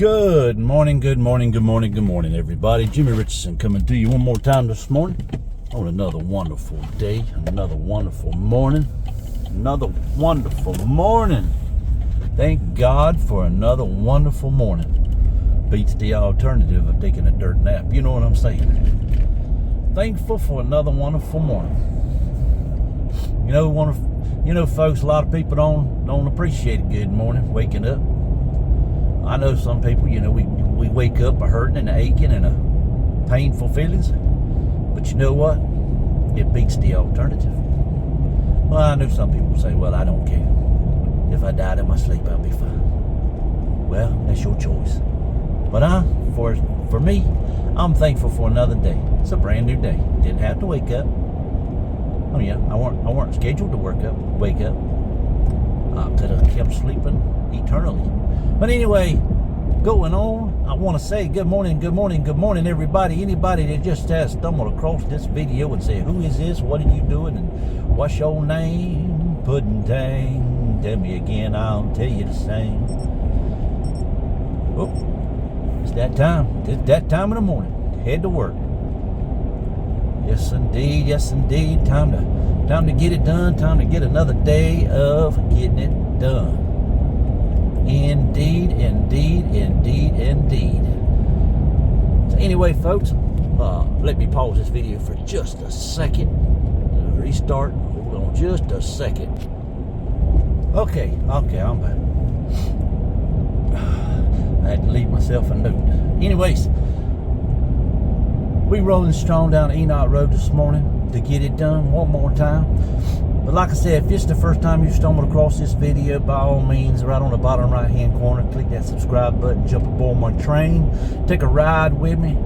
Good morning, everybody. Jimmy Richardson coming to you one more time this morning on another wonderful day, another wonderful morning, Thank God for another wonderful morning. Beats the alternative of taking a dirt nap. You know what I'm saying? Thankful for another wonderful morning. You know, folks, a lot of people don't appreciate a good morning, waking up. I know some people, we wake up a hurting and a aching and a painful feelings. But you know what? It beats the alternative. Well, I know some people say, well, I don't care. If I died in my sleep, I'll be fine. Well, that's your choice. But for me, I'm thankful for another day. It's a brand new day. Didn't have to wake up. Oh yeah, I weren't scheduled to wake up. I could have kept sleeping eternally. But anyway, going on, I want to say good morning, everybody. Anybody that just has stumbled across this video and say, who is this? What are you doing? And what's your name? Pudding Tang. Tell me again, I'll tell you the same. Oh, it's that time. It's that time of the morning. Head to work. Yes, indeed. Time to get it done. Time to get another day of getting it done. Indeed. So anyway, folks, let me pause this video for just a second. Restart. Hold on just a second. Okay, I'm back. I had to leave myself a note. Anyways, we rolling strong down Enoch Road this morning to get it done one more time. But like I said, if it's the first time you've stumbled across this video, by all means, right on the bottom right hand corner, click that subscribe button, jump aboard my train, take a ride with me,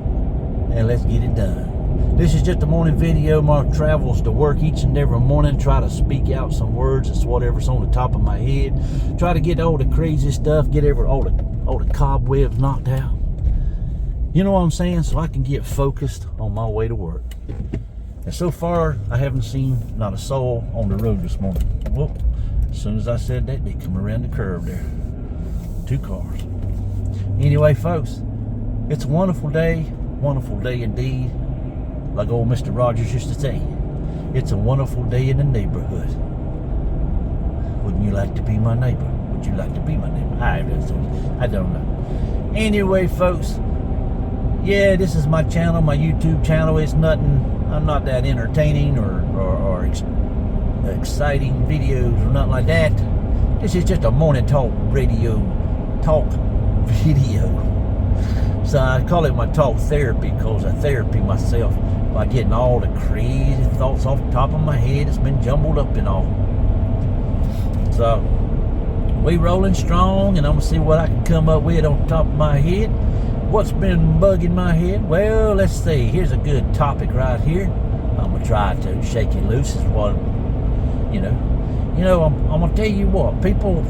and let's get it done. This is just a morning video. My travels to work each and every morning. Try to speak out some words. It's whatever's on the top of my head. Try to get all the crazy stuff, get all the cobwebs knocked out. You know what I'm saying? So I can get focused on my way to work. And so far, I haven't seen not a soul on the road this morning. Well, as soon as I said that, they come around the curve there. 2 cars. Anyway, folks, it's a wonderful day indeed. Like old Mr. Rogers used to say, it's a wonderful day in the neighborhood. Wouldn't you like to be my neighbor? Would you like to be my neighbor? I don't know. Anyway, folks, yeah, this is my channel, my YouTube channel. It's nothing. I'm not that entertaining or exciting videos or nothing like that. This is just a morning talk video. So I call it my talk therapy because I therapy myself by getting all the crazy thoughts off the top of my head. It's been jumbled up and all. So we rolling strong, and I'm gonna see what I can come up with on top of my head. What's been bugging my head? Well, let's see. Here's a good topic right here. I'm gonna try to shake it loose. Is what I'm gonna tell you what, people.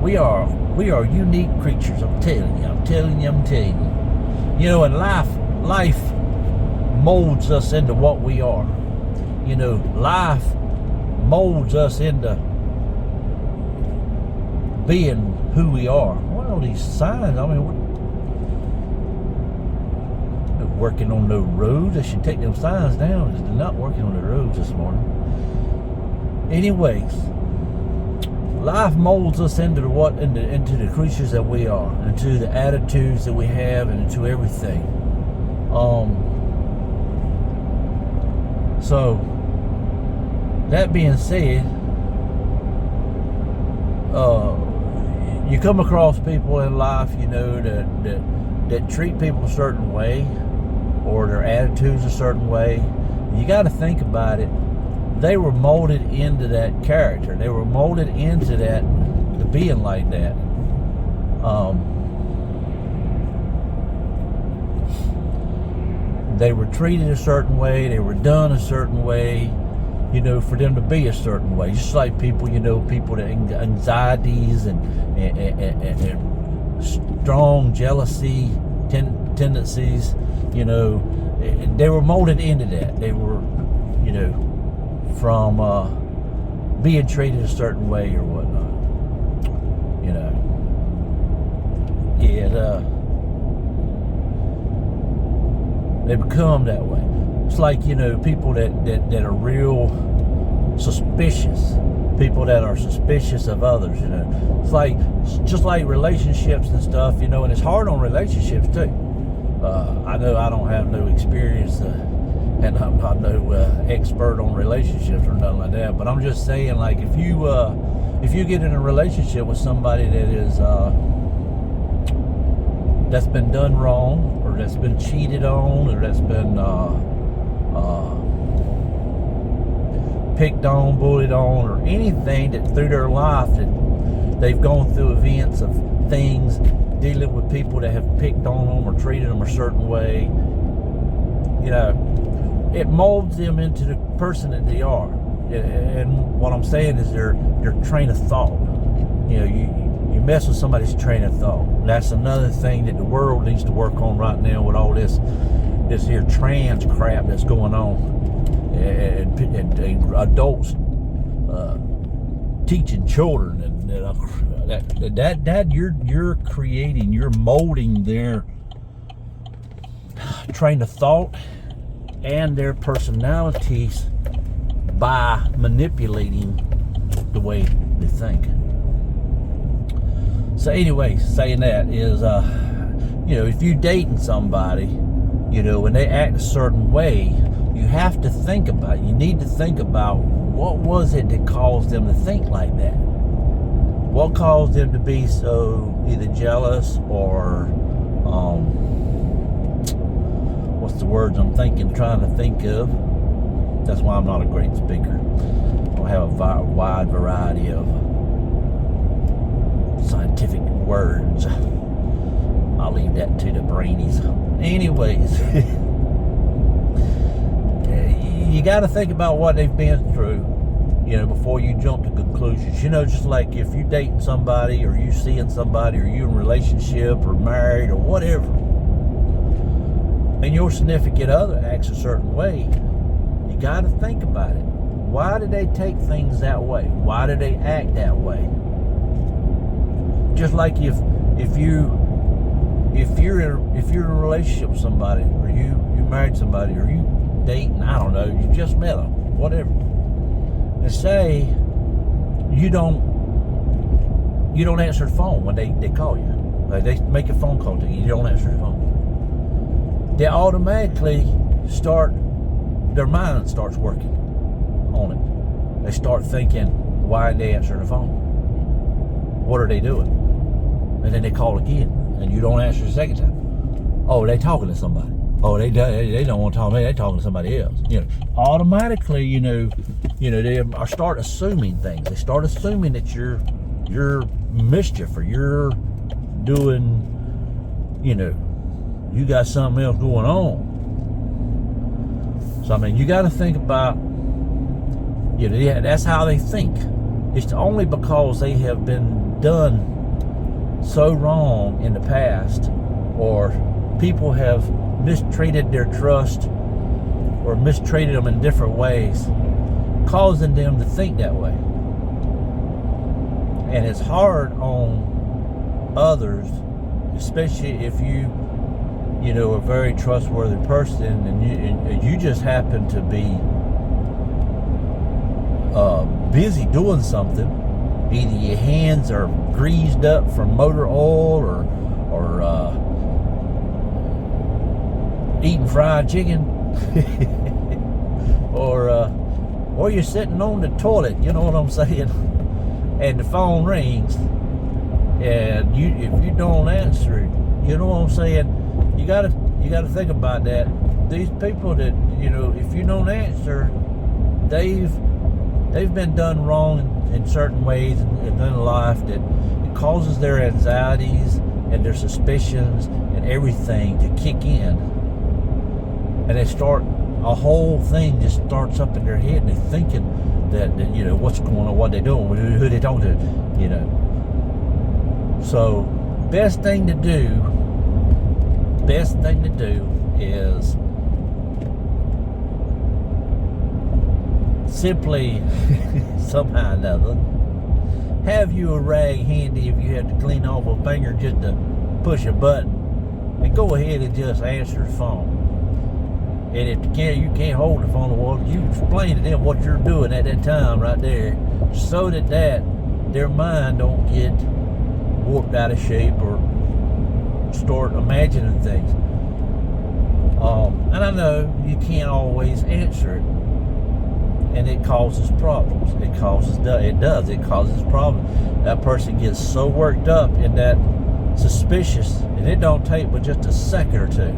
We are unique creatures. I'm telling you. You know, and life molds us into what we are. You know, life molds us into being who we are. What are these signs? I mean, they're working on the roads. They should take them signs down. They're not working on the roads this morning. Anyways, life molds us into the creatures that we are, into the attitudes that we have, and into everything. So that being said, you come across people in life, that treat people a certain way, or their attitudes a certain way. You got to think about it. They were molded into that character. They were molded into that, to being like that. They were treated a certain way. They were done a certain way, for them to be a certain way. Just like people, people that anxieties and strong jealousy tendencies, they were molded into that. They were, from being treated a certain way or whatnot. they become that way. It's like, people that are real suspicious, people that are suspicious of others. It's like, just like relationships and stuff, and it's hard on relationships too. I know I don't have no experience, and I'm not no expert on relationships or nothing like that, but I'm just saying, like, if you get in a relationship with somebody that is that's been done wrong, or that's been cheated on, or that's been picked on, bullied on, or anything that through their life that they've gone through events of things, dealing with people that have picked on them or treated them a certain way, it molds them into the person that they are. And what I'm saying is their train of thought. You mess with somebody's train of thought. That's another thing that the world needs to work on right now with all this here trans crap that's going on, and adults teaching children, and that you're creating, you're molding their train of thought and their personalities by manipulating the way they think. So anyway, saying that is, if you're dating somebody, when they act a certain way, you have to think about it. You need to think about, what was it that caused them to think like that? What caused them to be so either jealous or, what's the words I'm trying to think of? That's why I'm not a great speaker. I don't have a wide variety of scientific words. I'll leave that to the brainies. Anyways, you got to think about what they've been through, before you jump to conclusions. Just like if you're dating somebody, or you seeing somebody, or you in a relationship, or married, or whatever, and your significant other acts a certain way, you got to think about it. Why do they take things that way? Why do they act that way? Just like if you're in a relationship with somebody, or you married somebody, or you dating, I don't know, you just met them, whatever. And say you don't answer the phone when they call you. Like, they make a phone call to you, you don't answer the phone. They automatically their mind starts working on it. They start thinking, why aren't they answering the phone? What are they doing? And then they call again, and you don't answer the second time. Oh, they talking to somebody. Oh, they don't want to talk to me. They talking to somebody else. Automatically, they start assuming things. They start assuming that you're mischief, or you're doing, you got something else going on. So you got to think about, that's how they think. It's only because they have been done so wrong in the past, or people have mistreated their trust, or mistreated them in different ways, causing them to think that way. And it's hard on others, especially if you a very trustworthy person, and you just happen to be busy doing something. Either your hands are greased up from motor oil, or eating fried chicken, or you're sitting on the toilet, you know what I'm saying, and the phone rings, and if you don't answer it, you know what I'm saying, you gotta think about that. These people that, if you don't answer, they've been done wrong in certain ways in their life, that it causes their anxieties and their suspicions and everything to kick in, and they start, a whole thing just starts up in their head, and they're thinking that what's going on, what they're doing, who they talking to, So best thing to do is simply somehow or another have you a rag handy if you have to clean off a finger, just to push a button and go ahead and just answer the phone. And if you can't hold the phone, well, you explain to them what you're doing at that time right there, so that their mind don't get warped out of shape or start imagining things. And I know you can't always answer it, and it causes problems. It causes problems. That person gets so worked up in that suspicious, and it don't take but just a second or two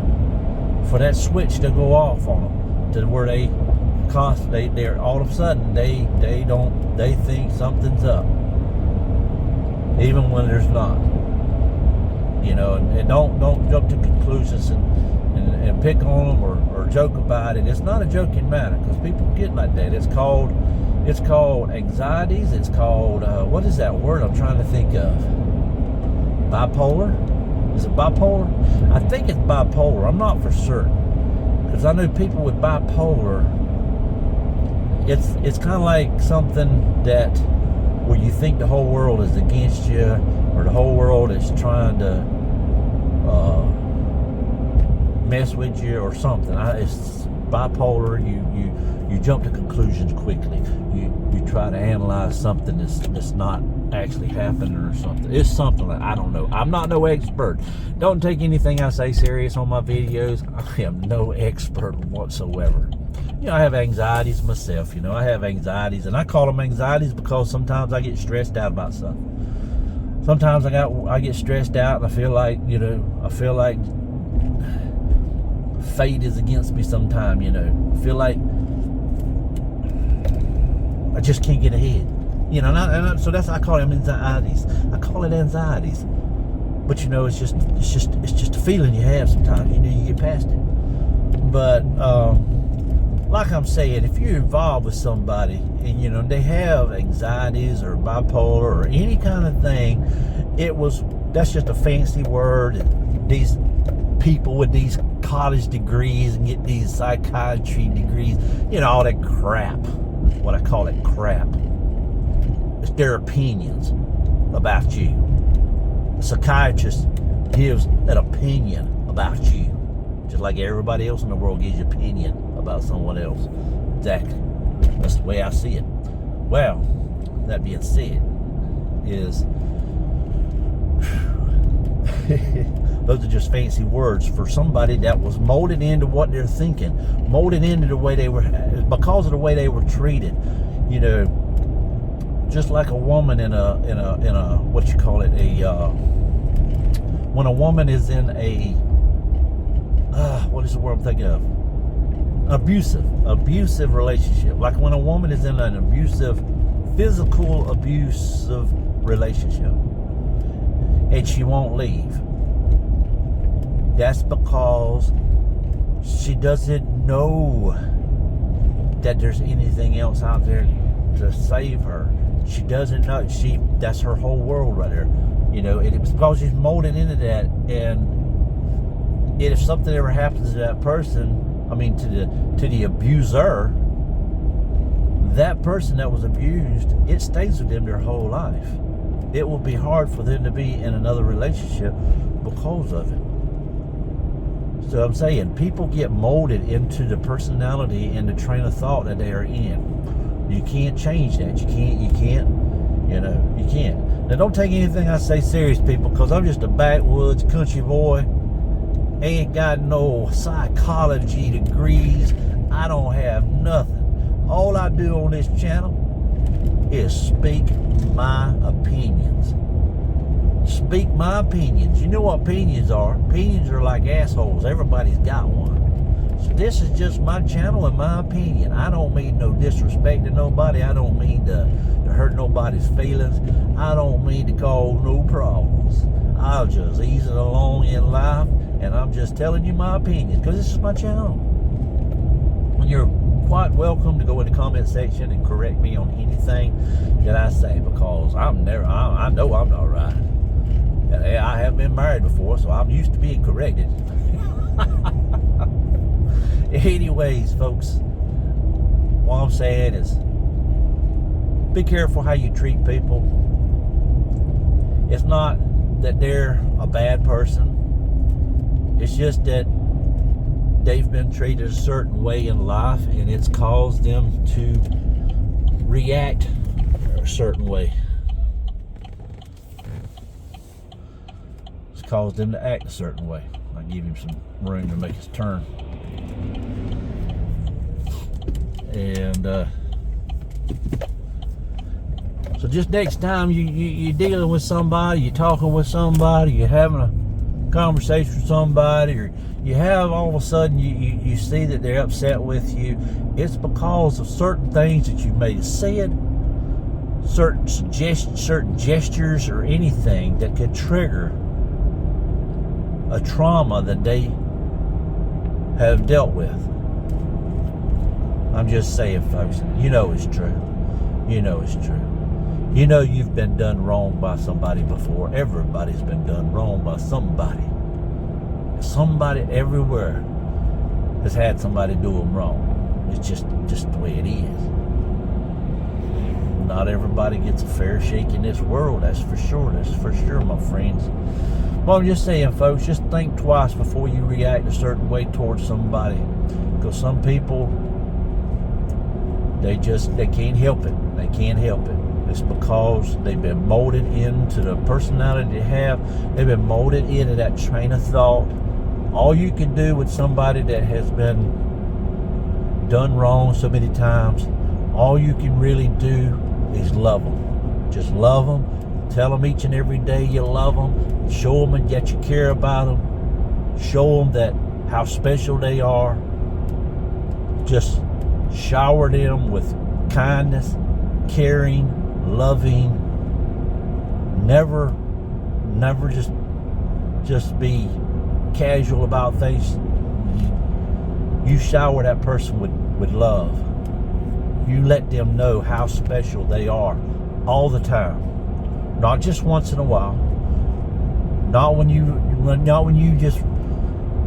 for that switch to go off on them, to where they're all of a sudden they think something's up, even when there's not. You know, and don't jump to conclusions and pick on them or joke about it. It's not a joking matter, because people get like that. It's called anxieties. It's called what is that word I'm trying to think of? Bipolar? Is it bipolar? I think it's bipolar. I'm not for certain, because I know people with bipolar. It's kind of like something that where you think the whole world is against you, or the whole world is trying to mess with you or something. It's bipolar. You jump to conclusions quickly. You try to analyze something that's not actually happening or something. It's something like, I don't know. I'm not no expert. Don't take anything I say serious on my videos. I am no expert whatsoever. You know, I have anxieties myself. You know, I have anxieties, and I call them anxieties because sometimes I get stressed out about something. Sometimes I get stressed out, and I feel like fate is against me sometime. You know, I feel like I just can't get ahead. You know, so I call them anxieties. I call it anxieties, but you know, it's just a feeling you have sometimes. You know, you get past it. But like I'm saying, if you're involved with somebody and you know they have anxieties or bipolar or any kind of thing, that's just a fancy word. These people with these college degrees and get these psychiatry degrees, you know, all that crap. What I call it crap. It's their opinions about you. The psychiatrist gives an opinion about you, just like everybody else in the world gives you an opinion about someone else. Exactly. That's the way I see it. Well, that being said, is those are just fancy words for somebody that was molded into what they're thinking, molded into the way they were, because of the way they were treated. You know, just like a woman in a what you call it, when a woman is in a what is the word I'm thinking of? Abusive relationship. Like when a woman is in an physical abusive relationship, and she won't leave. That's because she doesn't know that there's anything else out there to save her. She doesn't know. That's her whole world right there. You know, and it's because she's molded into that. And if something ever happens to that person, I mean to the abuser, that person that was abused, it stays with them their whole life. It will be hard for them to be in another relationship because of it. So I'm saying, people get molded into the personality and the train of thought that they are in. You can't change that. You can't. Now, don't take anything I say serious, people, because I'm just a backwoods country boy. Ain't got no psychology degrees. I don't have nothing. All I do on this channel is speak my opinions. Speak my opinions. You know what opinions are? Opinions are like assholes. Everybody's got one. So this is just my channel and my opinion. I don't mean no disrespect to nobody. I don't mean to hurt nobody's feelings. I don't mean to cause no problems. I'll just ease it along in life, and I'm just telling you my opinion because this is my channel. And you're quite welcome to go in the comment section and correct me on anything that I say, because I know I'm not right. I have been married before, so I'm used to being corrected. Anyways, folks, what I'm saying is, be careful how you treat people. It's not that they're a bad person. It's just that they've been treated a certain way in life, and it's caused them to react a certain way. It's caused them to act a certain way. I give him some room to make his turn. And so just next time you're dealing with somebody, you're talking with somebody, you're having a conversation with somebody, or you have all of a sudden you see that they're upset with you, it's because of certain things that you may have said, certain gestures, or anything that could trigger a trauma that they have dealt with. I'm just saying, folks, you know it's true. You know it's true. You know you've been done wrong by somebody before. Everybody's been done wrong by somebody. Somebody everywhere has had somebody do them wrong. It's just the way it is. Not everybody gets a fair shake in this world, that's for sure. That's for sure, my friends. Well, I'm just saying, folks, just think twice before you react a certain way towards somebody. Because some people, they can't help it. They can't help it. It's because they've been molded into the personality they have. They've been molded into that train of thought. All you can do with somebody that has been done wrong so many times, all you can really do is love them. Just love them. Tell them each and every day you love them. Show them that you care about them. Show them that how special they are. Just shower them with kindness, caring, loving. Never just be casual about things. You shower that person with love. You let them know how special they are all the time. Not just once in a while. Not when you just,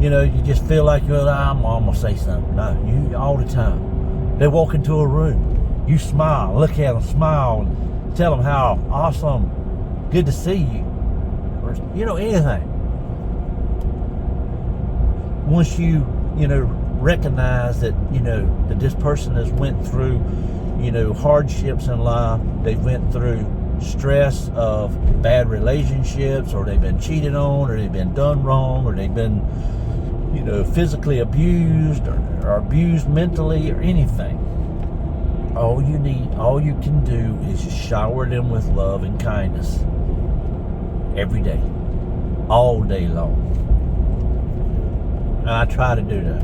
you just feel like I'm gonna say something. No, you all the time. They walk into a room, you smile, look at them, smile, and tell them how awesome, good to see you, or anything. Once you recognize that that this person has went through hardships in life, they've went through stress of bad relationships, or they've been cheated on, or they've been done wrong, or they've been physically abused, or abused mentally, or anything. All you can do is just shower them with love and kindness every day, all day long. And I try to do that.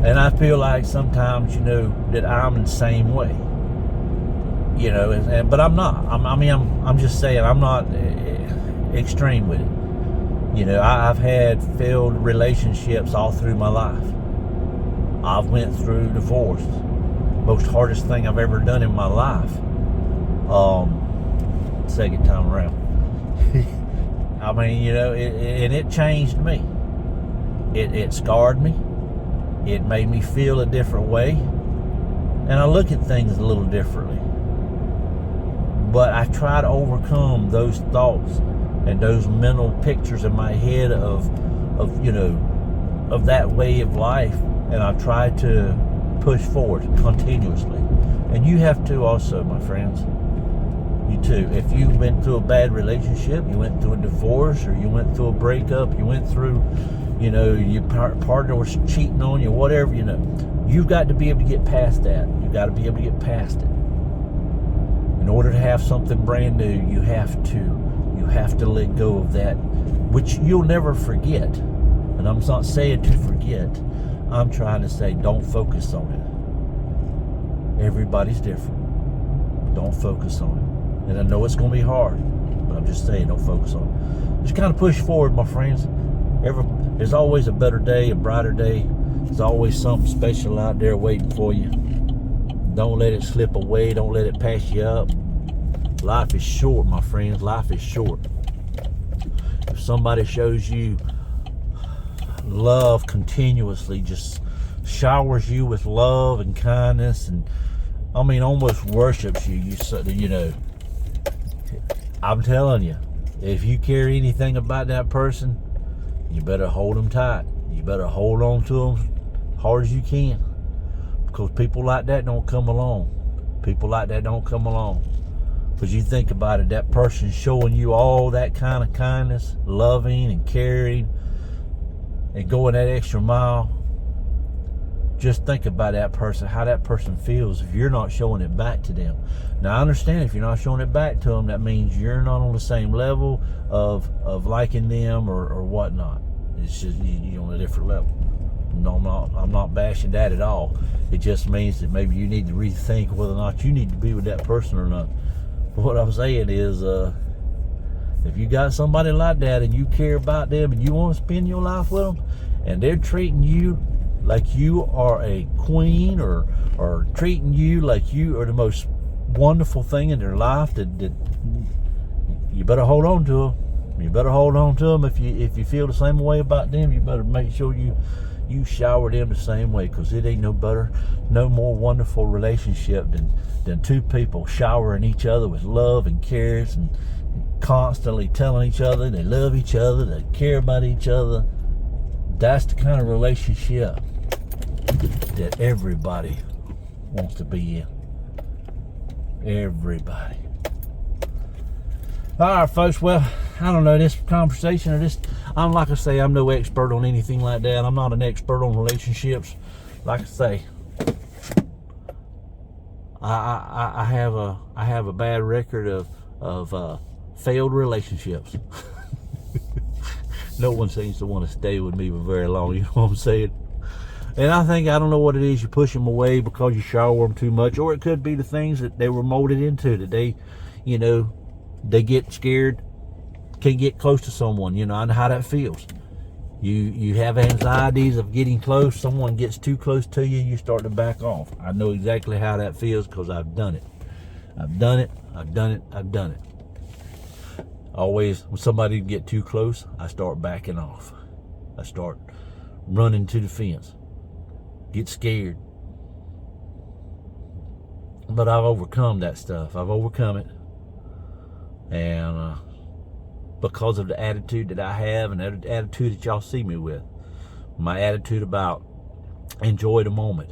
And I feel like sometimes that I'm the same way. But I'm not. I'm just saying I'm not extreme with it. I've had failed relationships all through my life. I've went through divorce, most hardest thing I've ever done in my life. Second time around. It changed me. It scarred me. It made me feel a different way, and I look at things a little differently. But I try to overcome those thoughts and those mental pictures in my head of that way of life, and I try to push forward continuously. And you have to also, my friends. You too. If you went through a bad relationship, you went through a divorce, or you went through a breakup, you went through, your partner was cheating on you, whatever, you've got to be able to get past that. You've got to be able to get past it. In order to have something brand new, you have to let go of that, which you'll never forget. And I'm not saying to forget. I'm trying to say don't focus on it. Everybody's different. Don't focus on it. And I know it's going to be hard, but I'm just saying don't focus on it. Just kind of push forward, my friends. There's always a better day, a brighter day. There's always something special out there waiting for you. Don't let it slip away. Don't let it pass you up. Life is short, my friends. Life is short. If somebody shows you love continuously, just showers you with love and kindness, and almost worships you, I'm telling you, if you care anything about that person, you better hold them tight. You better hold on to them hard as you can, because people like that don't come along. People like that don't come along. Because you think about it, that person showing you all that kind of kindness, loving and caring, and going that extra mile. Just think about that person, how that person feels if you're not showing it back to them. Now, I understand if you're not showing it back to them, that means you're not on the same level of liking them or whatnot. It's just you're on a different level. No, I'm not bashing that at all. It just means that maybe you need to rethink whether or not you need to be with that person or not. But what I'm saying is, if you got somebody like that and you care about them and you want to spend your life with them, and they're treating you like you are a queen, or treating you like you are the most wonderful thing in their life, that you better hold on to them. You better hold on to them. If you feel the same way about them, you better make sure you shower them the same way, because it ain't no more wonderful relationship than two people showering each other with love and cares, and constantly telling each other they love each other, they care about each other. That's the kind of relationship that everybody wants to be in. Everybody. All right, folks. Well, I don't know, this conversation or this, I'm like I say, I'm no expert on anything like that. I'm not an expert on relationships. Like I say, I have a bad record of failed relationships. No one seems to want to stay with me for very long. You know what I'm saying? And I don't know what it is. You push them away because you shower them too much, or it could be the things that they were molded into, that they get scared, can't get close to someone. I know how that feels. You have anxieties of getting close. Someone gets too close to you, you start to back off. I know exactly how that feels, because I've done it. I've done it. Always, when somebody get too close, I start backing off. I start running to the fence. Get scared. But I've overcome that stuff. I've overcome it. And because of the attitude that I have, and the attitude that y'all see me with, my attitude about enjoy the moment,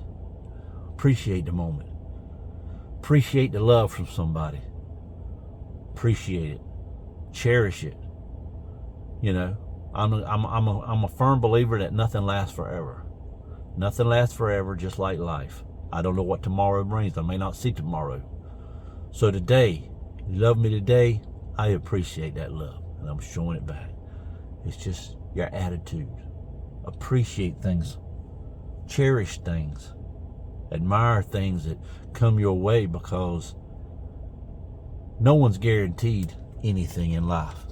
appreciate the moment, appreciate the love from somebody, appreciate it, cherish it. I'm a firm believer that nothing lasts forever. Nothing lasts forever, just like life. I don't know what tomorrow brings. I may not see tomorrow. So today, you love me today, I appreciate that love, and I'm showing it back. It's just your attitude. Appreciate things, cherish things, admire things that come your way, because no one's guaranteed anything in life.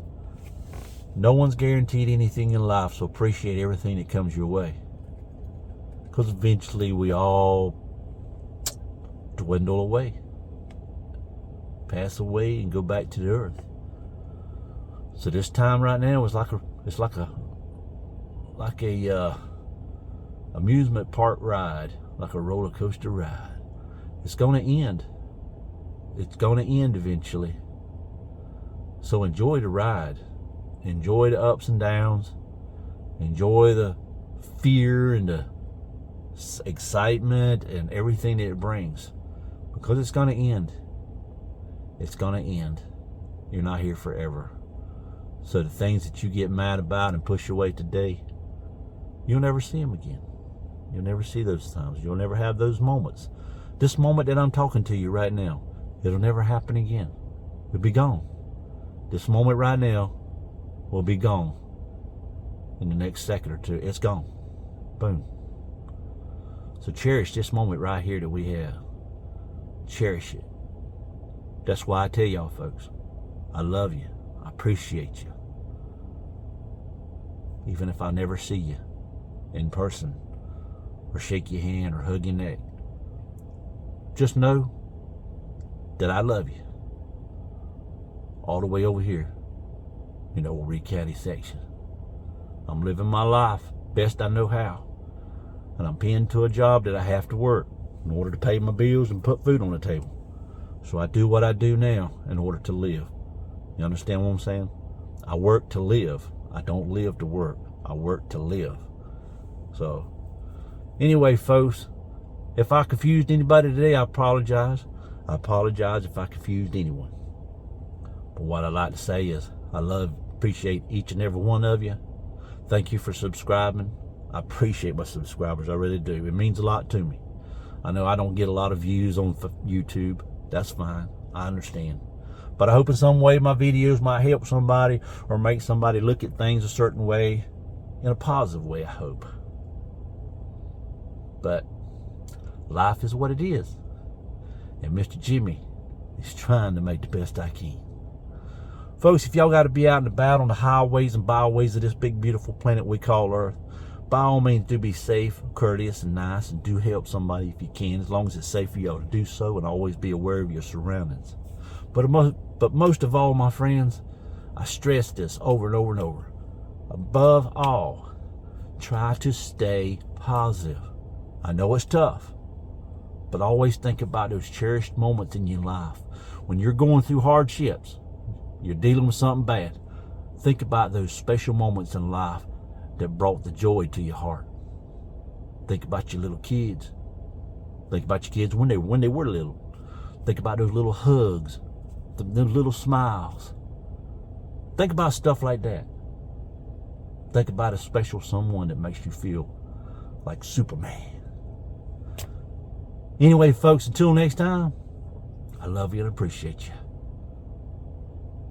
No one's guaranteed anything in life, so appreciate everything that comes your way, because eventually we all dwindle away, pass away, and go back to the earth. So this time right now is like a amusement park ride, like a roller coaster ride. It's going to end. It's going to end eventually. So enjoy the ride. Enjoy the ups and downs. Enjoy the fear and the excitement and everything that it brings, because it's going to end. It's going to end. You're not here forever. So the things that you get mad about and push away today, you'll never see them again. You'll never see those times. You'll never have those moments. This moment that I'm talking to you right now, it'll never happen again. It'll be gone. This moment right now will be gone in the next second or two. It's gone. Boom. So cherish this moment right here that we have. Cherish it. That's why I tell y'all, folks, I love you. I appreciate you. Even if I never see you in person, or shake your hand, or hug your neck, just know that I love you. All the way over here in the old Reed County section. I'm living my life best I know how. And I'm pinned to a job that I have to work in order to pay my bills and put food on the table. So I do what I do now in order to live. You understand what I'm saying? I work to live. I don't live to work. I work to live. So, anyway, folks, if I confused anybody today, I apologize. I apologize if I confused anyone. But what I'd like to say is I appreciate each and every one of you. Thank you for subscribing. I appreciate my subscribers. I really do. It means a lot to me. I know I don't get a lot of views on YouTube. That's fine. I understand. But I hope in some way my videos might help somebody or make somebody look at things a certain way, in a positive way, I hope. But life is what it is. And Mr. Jimmy is trying to make the best I can. Folks, if y'all got to be out and about on the highways and byways of this big, beautiful planet we call Earth, by all means, do be safe, courteous, and nice, and do help somebody if you can, as long as it's safe for y'all to do so, and always be aware of your surroundings. But most of all, my friends, I stress this over and over and over. Above all, try to stay positive. I know it's tough, but always think about those cherished moments in your life. When you're going through hardships, you're dealing with something bad, think about those special moments in life that brought the joy to your heart. Think about your little kids. Think about your kids when they were little. Think about those little hugs, those little smiles. Think about stuff like that. Think about a special someone that makes you feel like Superman. Anyway, folks, until next time, I love you and appreciate you.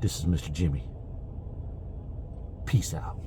This is Mr. Jimmy. Peace out.